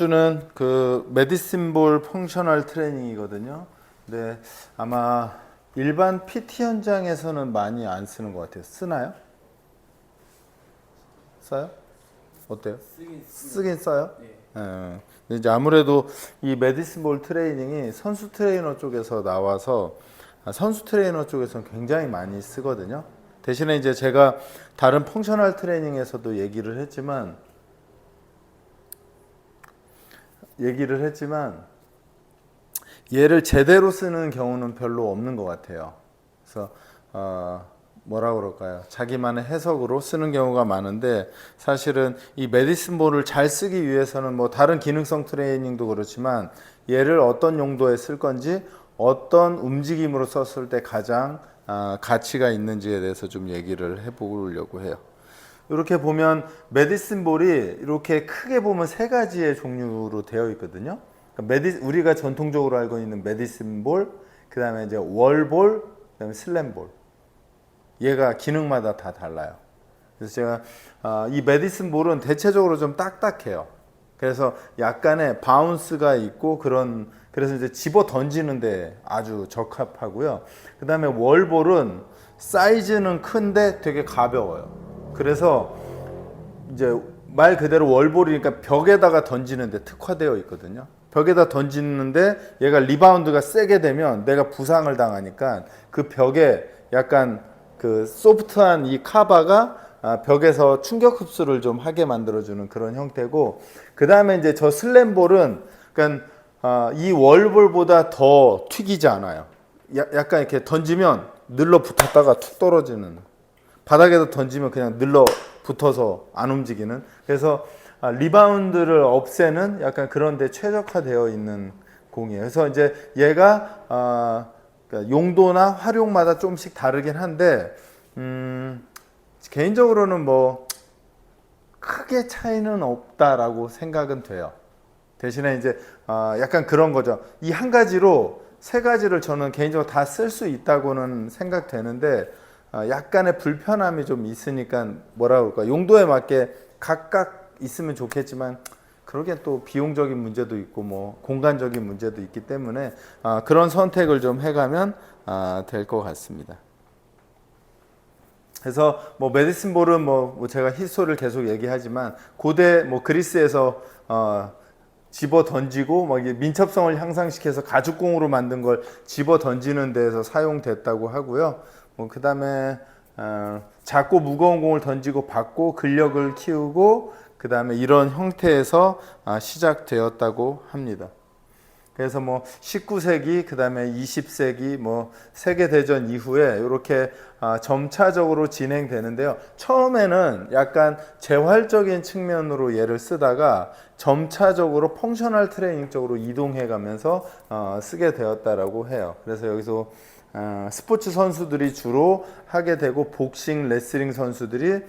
주는 그 메디슨볼 펑셔널 트레이닝이거든요. 근데 아마 일반 PT 현장에서는 많이 안 쓰는 것 같아요. 쓰나요? 써요? 어때요? 쓰긴 써요? 네. 근데 이제 아무래도 이 메디슨볼 트레이닝이 선수 트레이너 쪽에서 나와서 선수 트레이너 쪽에서는 굉장히 많이 쓰거든요. 대신에 이제 제가 다른 펑셔널 트레이닝에서도 얘기를 했지만 얘를 제대로 쓰는 경우는 별로 없는 것 같아요. 그래서 뭐라 그럴까요? 자기만의 해석으로 쓰는 경우가 많은데 사실은 이 메디슨볼을 잘 쓰기 위해서는 뭐 다른 기능성 트레이닝도 그렇지만 얘를 어떤 용도에 쓸 건지 어떤 움직임으로 썼을 때 가장 가치가 있는지에 대해서 좀 얘기를 해보려고 해요. 이렇게 보면 메디슨볼이 이렇게 크게 보면 세 가지의 종류로 되어 있거든요. 그러니까 우리가 전통적으로 알고 있는 메디슨볼, 그 다음에 이제 월볼, 그 다음에 슬램볼. 얘가 기능마다 다 달라요. 그래서 제가 이 메디슨볼은 대체적으로 좀 딱딱해요. 그래서 약간의 바운스가 있고 그래서 이제 집어 던지는데 아주 적합하고요. 그 다음에 월볼은 사이즈는 큰데 되게 가벼워요. 그래서 이제 말 그대로 월볼이니까 벽에다가 던지는데 특화되어 있거든요. 벽에다 던지는데 얘가 리바운드가 세게 되면 내가 부상을 당하니까 그 벽에 약간 그 소프트한 이 카바가 벽에서 충격 흡수를 좀 하게 만들어주는 그런 형태고, 그 다음에 이제 저 슬램볼은 그러니까 이 월볼보다 더 튀기지 않아요. 약간 이렇게 던지면 늘러 붙었다가 툭 떨어지는, 바닥에다 던지면 그냥 늘러 붙어서 안 움직이는, 그래서 리바운드를 없애는 약간 그런 데 최적화되어 있는 공이에요. 그래서 이제 얘가 그러니까 용도나 활용마다 조금씩 다르긴 한데 개인적으로는 뭐 크게 차이는 없다라고 생각은 돼요. 대신에 이제 약간 그런 거죠. 이 한 가지로 세 가지를 저는 개인적으로 다 쓸 수 있다고는 생각되는데 약간의 불편함이 좀 있으니까 뭐라 그럴까, 용도에 맞게 각각 있으면 좋겠지만 그러기엔 또 비용적인 문제도 있고 뭐 공간적인 문제도 있기 때문에 그런 선택을 좀 해가면 될 것 같습니다. 그래서 뭐 메디슨볼은 뭐 제가 히스토리를 계속 얘기하지만 고대 뭐 그리스에서 집어 던지고 뭐 이게 민첩성을 향상시켜서 가죽공으로 만든 걸 집어 던지는 데에서 사용됐다고 하고요. 뭐 그다음에 작고 무거운 공을 던지고 받고 근력을 키우고 그다음에 이런 형태에서 시작되었다고 합니다. 그래서 뭐 19세기 그다음에 20세기 뭐 세계 대전 이후에 이렇게 점차적으로 진행되는데요. 처음에는 약간 재활적인 측면으로 얘를 쓰다가 점차적으로 펑셔널 트레이닝 쪽으로 이동해 가면서 쓰게 되었다라고 해요. 그래서 여기서 스포츠 선수들이 주로 하게 되고 복싱, 레슬링 선수들이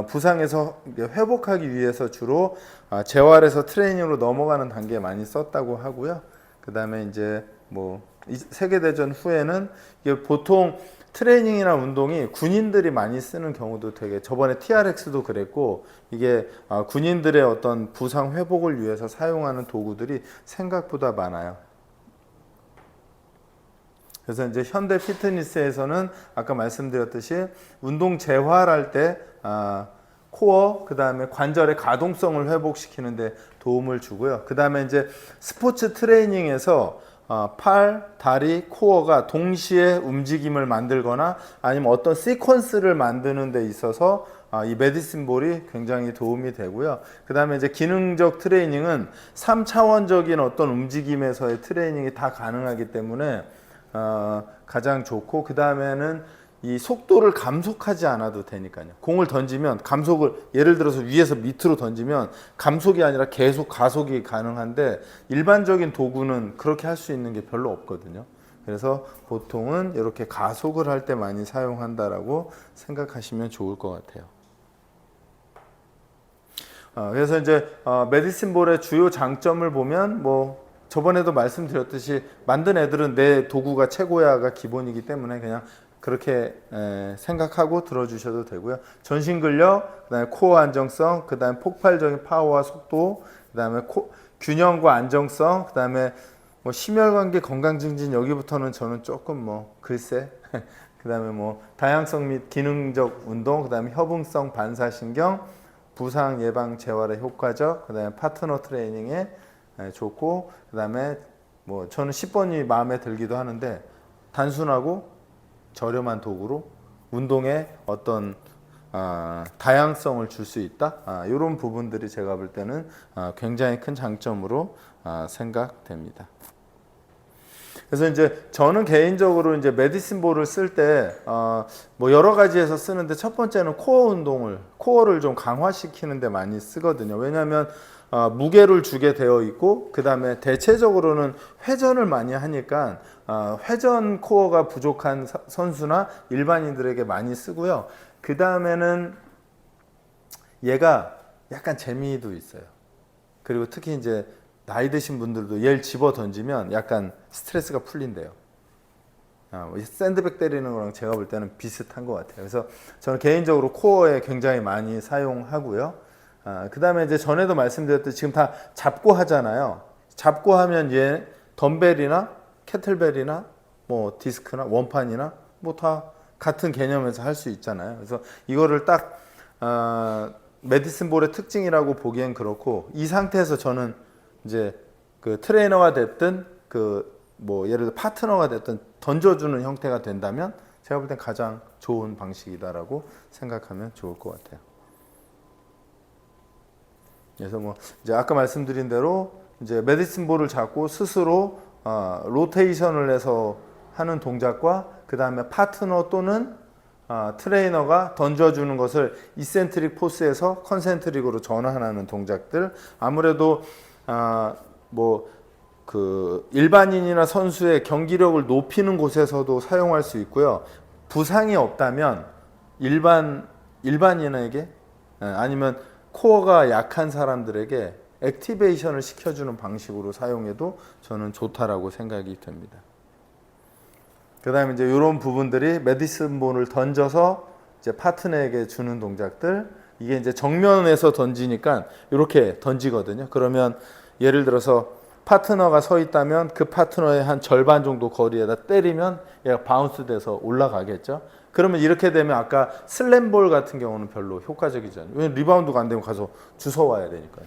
부상에서 회복하기 위해서 주로 재활에서 트레이닝으로 넘어가는 단계에 많이 썼다고 하고요. 그 다음에 이제 뭐 세계대전 후에는 이게 보통 트레이닝이나 운동이 군인들이 많이 쓰는 경우도 되게, 저번에 TRX도 그랬고 이게 군인들의 어떤 부상 회복을 위해서 사용하는 도구들이 생각보다 많아요. 그래서 이제 현대 피트니스에서는 아까 말씀드렸듯이 운동 재활할 때 코어, 그 다음에 관절의 가동성을 회복시키는데 도움을 주고요. 그 다음에 이제 스포츠 트레이닝에서 팔, 다리, 코어가 동시에 움직임을 만들거나 아니면 어떤 시퀀스를 만드는 데 있어서 이 메디슨볼이 굉장히 도움이 되고요. 그 다음에 이제 기능적 트레이닝은 3차원적인 어떤 움직임에서의 트레이닝이 다 가능하기 때문에 가장 좋고, 그 다음에는 이 속도를 감속하지 않아도 되니까요. 공을 던지면 감속을, 예를 들어서 위에서 밑으로 던지면 감속이 아니라 계속 가속이 가능한데 일반적인 도구는 그렇게 할 수 있는 게 별로 없거든요. 그래서 보통은 이렇게 가속을 할 때 많이 사용한다라고 생각하시면 좋을 것 같아요. 그래서 이제 메디슨볼의 주요 장점을 보면 뭐 저번에도 말씀드렸듯이 만든 애들은 내 도구가 최고야가 기본이기 때문에 그냥 그렇게 생각하고 들어주셔도 되고요. 전신 근력, 그다음에 코어 안정성, 그다음에 폭발적인 파워와 속도, 그다음에 균형과 안정성, 그다음에 뭐 심혈관계 건강 증진 여기부터는 저는 조금 뭐 글쎄. 그다음에 뭐 다양성 및 기능적 운동, 그다음에 협응성 반사신경, 부상 예방 재활에 효과적, 그다음에 파트너 트레이닝에 좋고, 그다음에 뭐 저는 10번이 마음에 들기도 하는데 단순하고 저렴한 도구로 운동에 어떤 다양성을 줄 수 있다. 이런 부분들이 제가 볼 때는 굉장히 큰 장점으로 생각됩니다. 그래서 이제 저는 개인적으로 이제 메디슨 볼을 쓸 때 뭐 여러 가지에서 쓰는데 첫 번째는 코어를 좀 강화시키는 데 많이 쓰거든요. 왜냐하면 무게를 주게 되어 있고, 그 다음에 대체적으로는 회전을 많이 하니까 회전 코어가 부족한 선수나 일반인들에게 많이 쓰고요. 그 다음에는 얘가 약간 재미도 있어요. 그리고 특히 이제 나이 드신 분들도 얘를 집어 던지면 약간 스트레스가 풀린대요. 샌드백 때리는 거랑 제가 볼 때는 비슷한 것 같아요. 그래서 저는 개인적으로 코어에 굉장히 많이 사용하고요. 그 다음에 이제 전에도 말씀드렸듯이 지금 다 잡고 하잖아요. 잡고 하면 얘 덤벨이나 캐틀벨이나 뭐 디스크나 원판이나 뭐 다 같은 개념에서 할 수 있잖아요. 그래서 이거를 딱 메디슨 볼의 특징이라고 보기엔 그렇고, 이 상태에서 저는 이제 그 트레이너가 됐든 그 뭐 예를 들어 파트너가 됐든 던져주는 형태가 된다면 제가 볼 땐 가장 좋은 방식이다라고 생각하면 좋을 것 같아요. 그래서 뭐 이제 아까 말씀드린 대로 이제 메디슨 볼을 잡고 스스로 로테이션을 해서 하는 동작과, 그 다음에 파트너 또는 트레이너가 던져주는 것을 이센트릭 포스에서 컨센트릭으로 전환하는 동작들, 아무래도 뭐 그 일반인이나 선수의 경기력을 높이는 곳에서도 사용할 수 있고요. 부상이 없다면 일반인에게 아니면 코어가 약한 사람들에게 액티베이션을 시켜주는 방식으로 사용해도 저는 좋다라고 생각이 됩니다. 그 다음에 이제 이런 부분들이 메디슨 볼을 던져서 이제 파트너에게 주는 동작들, 이게 이제 정면에서 던지니까 이렇게 던지거든요. 그러면 예를 들어서 파트너가 서 있다면 그 파트너의 한 절반 정도 거리에다 때리면 얘가 바운스 돼서 올라가겠죠. 그러면 이렇게 되면 아까 슬램볼 같은 경우는 별로 효과적이지 않아요. 왜냐면 리바운드가 안 되면 가서 주워와야 되니까요.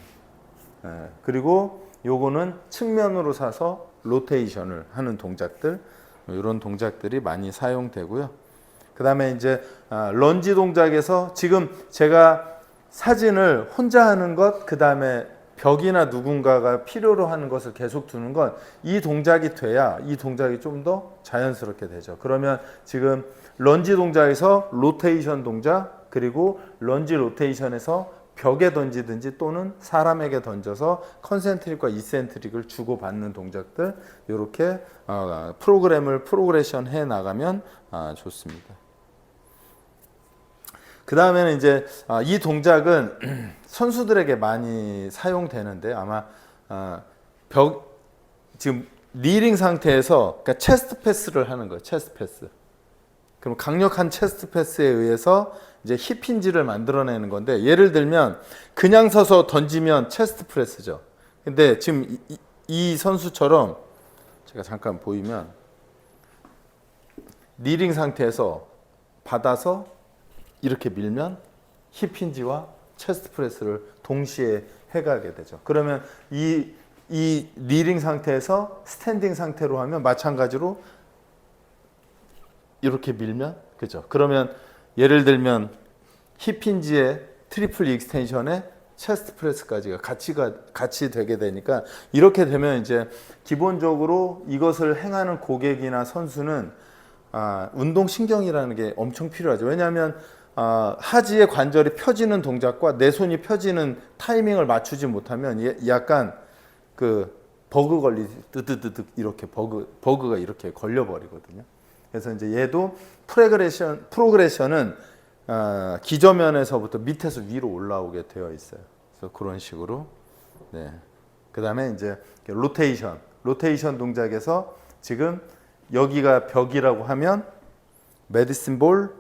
그리고 요거는 측면으로 사서 로테이션을 하는 동작들, 이런 동작들이 많이 사용되고요. 그 다음에 이제 런지 동작에서 지금 제가 사진을 혼자 하는 것, 그 다음에 벽이나 누군가가 필요로 하는 것을 계속 두는 건, 이 동작이 돼야 이 동작이 좀 더 자연스럽게 되죠. 그러면 지금 런지 동작에서 로테이션 동작, 그리고 런지 로테이션에서 벽에 던지든지 또는 사람에게 던져서 컨센트릭과 이센트릭을 주고받는 동작들, 이렇게 프로그레션 해 나가면 좋습니다. 그 다음에는 이제 이 동작은 선수들에게 많이 사용되는데, 아마 지금 니링 상태에서 그러니까 체스트 패스를 하는 거예요. 체스트 패스. 그럼 강력한 체스트 패스에 의해서 이제 힙 힌지를 만들어내는 건데, 예를 들면 그냥 서서 던지면 체스트 프레스죠. 근데 지금 이 선수처럼 제가 잠깐 보이면 니링 상태에서 받아서 이렇게 밀면 힙 힌지와 체스트 프레스를 동시에 해가게 되죠. 그러면 이 니링 상태에서 스탠딩 상태로 하면 마찬가지로 이렇게 밀면, 그죠? 그러면 예를 들면 힙 힌지의 트리플 익스텐션에 체스트 프레스까지가 같이 되게 되니까, 이렇게 되면 이제 기본적으로 이것을 행하는 고객이나 선수는 운동 신경이라는 게 엄청 필요하죠. 왜냐하면 하지의 관절이 펴지는 동작과 내 손이 펴지는 타이밍을 맞추지 못하면 약간 그 버그 뜨드드득 이렇게 버그가 이렇게 걸려버리거든요. 그래서 이제 얘도 프로그레션은 기저면에서부터 밑에서 위로 올라오게 되어 있어요. 그래서 그런 식으로. 네. 그 다음에 이제 로테이션 동작에서 지금 여기가 벽이라고 하면 메디슨 볼,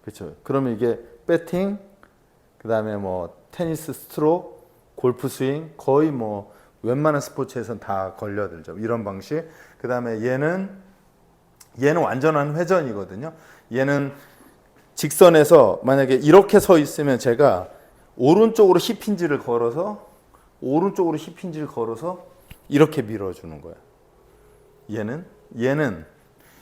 그렇죠. 그러면 이게 배팅, 그 다음에 뭐 테니스 스트로크, 골프 스윙 거의 뭐 웬만한 스포츠에선 다 걸려들죠. 이런 방식. 그 다음에 얘는 완전한 회전이거든요. 얘는 직선에서 만약에 이렇게 서 있으면 제가 오른쪽으로 힙힌지를 걸어서 이렇게 밀어주는 거예요. 얘는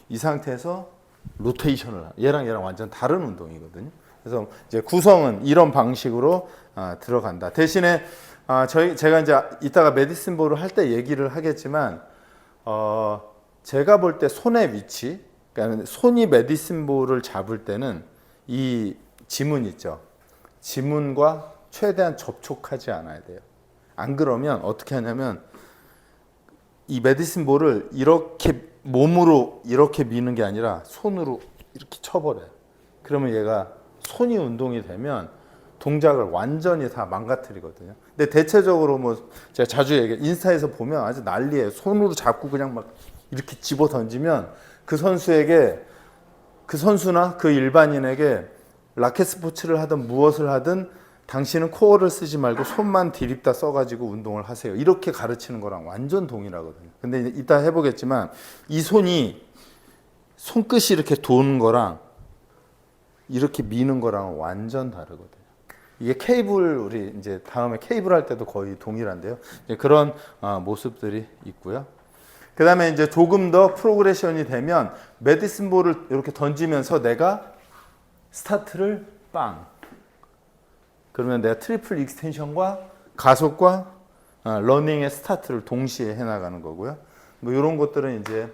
이 상태에서 로테이션을 얘랑 완전 다른 운동이거든요. 그래서 이제 구성은 이런 방식으로 들어간다. 대신에 제가 이제 이따가 메디슨 볼을 할 때 얘기를 하겠지만 제가 볼 때 손의 위치, 그러니까 손이 메디슨 볼을 잡을 때는 이 지문 있죠. 지문과 최대한 접촉하지 않아야 돼요. 안 그러면 어떻게 하냐면 이 메디슨 볼을 이렇게 몸으로 이렇게 미는 게 아니라 손으로 이렇게 쳐버려요. 그러면 얘가 손이 운동이 되면 동작을 완전히 다 망가뜨리거든요. 근데 대체적으로 뭐 제가 자주 인스타에서 보면 아주 난리예요. 손으로 잡고 그냥 막 이렇게 집어 던지면 그 선수나 그 일반인에게 라켓 스포츠를 하든 무엇을 하든 당신은 코어를 쓰지 말고 손만 디립다 써가지고 운동을 하세요. 이렇게 가르치는 거랑 완전 동일하거든요. 근데 이따 해보겠지만 이 손끝이 이렇게 도는 거랑 이렇게 미는 거랑 완전 다르거든요. 이게 케이블 우리 이제 다음에 케이블 할 때도 거의 동일한데요. 그런 모습들이 있고요. 그 다음에 이제 조금 더 프로그레션이 되면 메디슨 볼을 이렇게 던지면서 내가 스타트를 빵. 그러면 내가 트리플 익스텐션과 가속과 러닝의 스타트를 동시에 해나가는 거고요. 뭐 이런 것들은 이제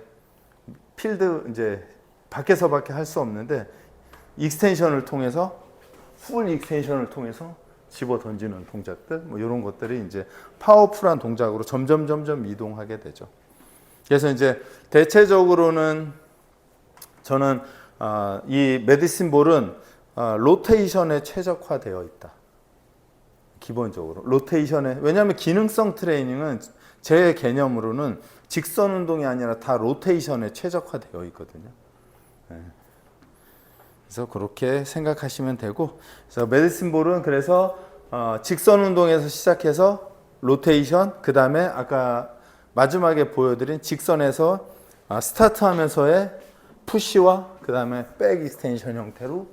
필드 이제 밖에서밖에 할 수 없는데 익스텐션을 통해서 풀 익스텐션을 통해서 집어 던지는 동작들 뭐 이런 것들이 이제 파워풀한 동작으로 점점 이동하게 되죠. 그래서 이제 대체적으로는 저는 이 메디슨 볼은 로테이션에 최적화되어 있다. 기본적으로 로테이션에 왜냐하면 기능성 트레이닝은 제 개념으로는 직선 운동이 아니라 다 로테이션에 최적화되어 있거든요. 네. 그래서 그렇게 생각하시면 되고, 그래서 메디슨 볼은 그래서 직선 운동에서 시작해서 로테이션, 그 다음에 아까 마지막에 보여드린 직선에서 스타트하면서의 푸시와 그 다음에 백 익스텐션 형태로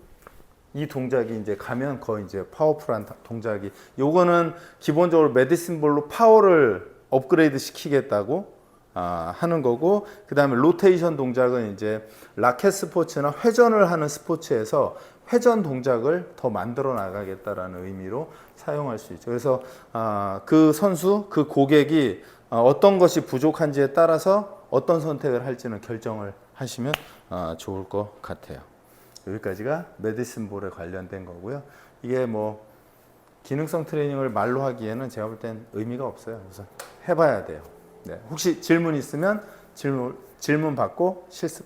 이 동작이 이제 가면 거의 이제 파워풀한 동작이, 요거는 기본적으로 메디슨 볼로 파워를 업그레이드 시키겠다고 하는 거고, 그 다음에 로테이션 동작은 이제 라켓 스포츠나 회전을 하는 스포츠에서 회전 동작을 더 만들어 나가겠다라는 의미로 사용할 수 있죠. 그래서 그 선수, 그 고객이 어떤 것이 부족한지에 따라서 어떤 선택을 할지는 결정을 하시면 좋을 것 같아요. 여기까지가 메디슨 볼에 관련된 거고요. 이게 뭐 기능성 트레이닝을 말로 하기에는 제가 볼 땐 의미가 없어요. 그래서 해봐야 돼요. 네. 혹시 질문 있으면 질문 받고 실습